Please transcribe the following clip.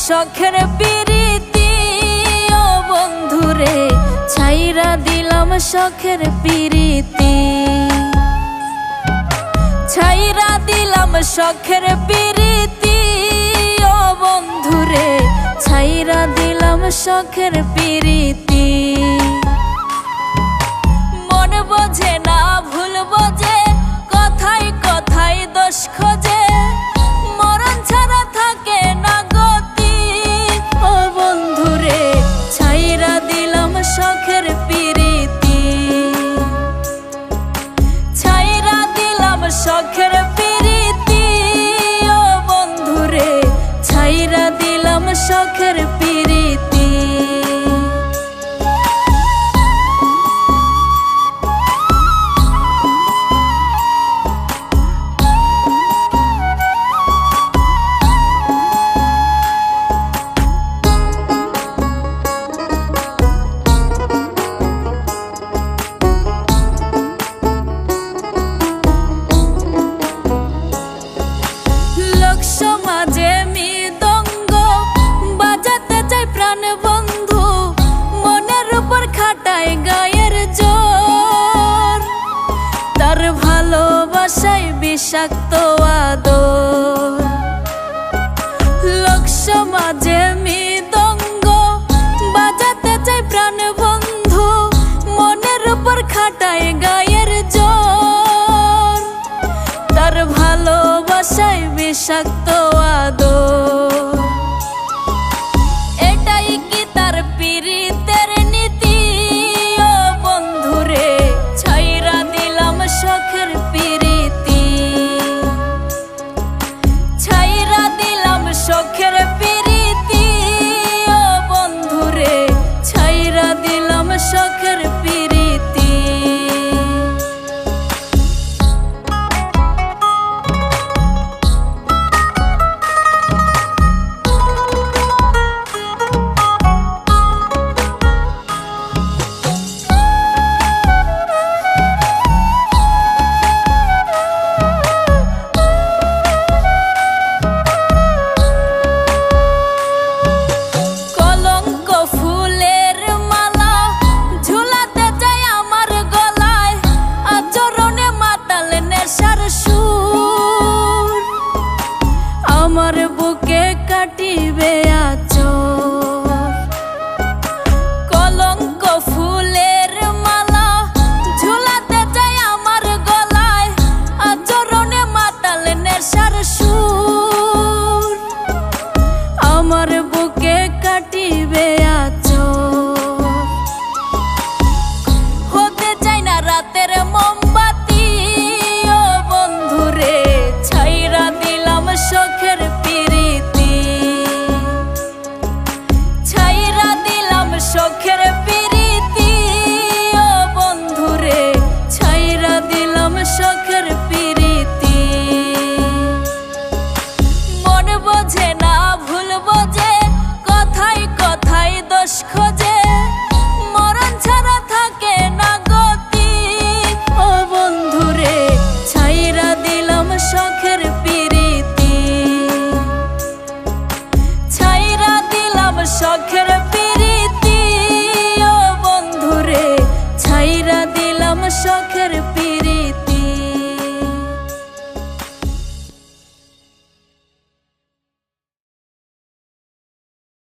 শখের পিরিতি ও বন্ধুরে, ছাইরা দিলাম শখের পিরিতি, ছাইরা দিলাম শখের পিরিতি ও বন্ধুরে, ছাইরা দিলাম শখের পিরিতি। মন বোঝে না ভুল বোঝে, কথায় কথায় দোষ খোঁজে, মরণ ছাড়া থাকে না গতি ও বন্ধুরে, ছাইরা দিলাম শখের পিরিতি, ছাইরা দিলাম শখের পিরিতি ও বন্ধুরে, ছাইরা দিলাম শখের পিরিতি। সমাজে মৃদঙ্গ বাজাতে চাই প্রাণ বন্ধু, মনের উপর খাটায় গায়ের জোর, তার ভালোবাসায় বিষাক্ত আদর। লোক সমাজে মৃদঙ্গ বাজাতে চাই প্রাণ বন্ধু, মনের উপর খাটায় গায়ের জোর, তার ভালোবাসায় বিষাক্ত আদর। এটাই কি তার পিরিতের নীতি ও বন্ধুরে, ছাইরা দিলাম শখের পিরিতি, ছাইরা দিলাম শখের পিরিতি ও বন্ধুরে, ছাইরা দিলাম শখের পিরিতি। আমার বুকে কাটিবে আচর, কলঙ্ক ফুলের মালা ঝুলাতে চাই আমার গলায়, আচরণে মাতাল নেশার সুর, আমার বুকে কাটিবে আচর। হতে চাই না রাতের মোমবাতি ও বন্ধুরে, ছাইরা দিলাম শখের পিরিতি, ছাইরা দিলাম শখের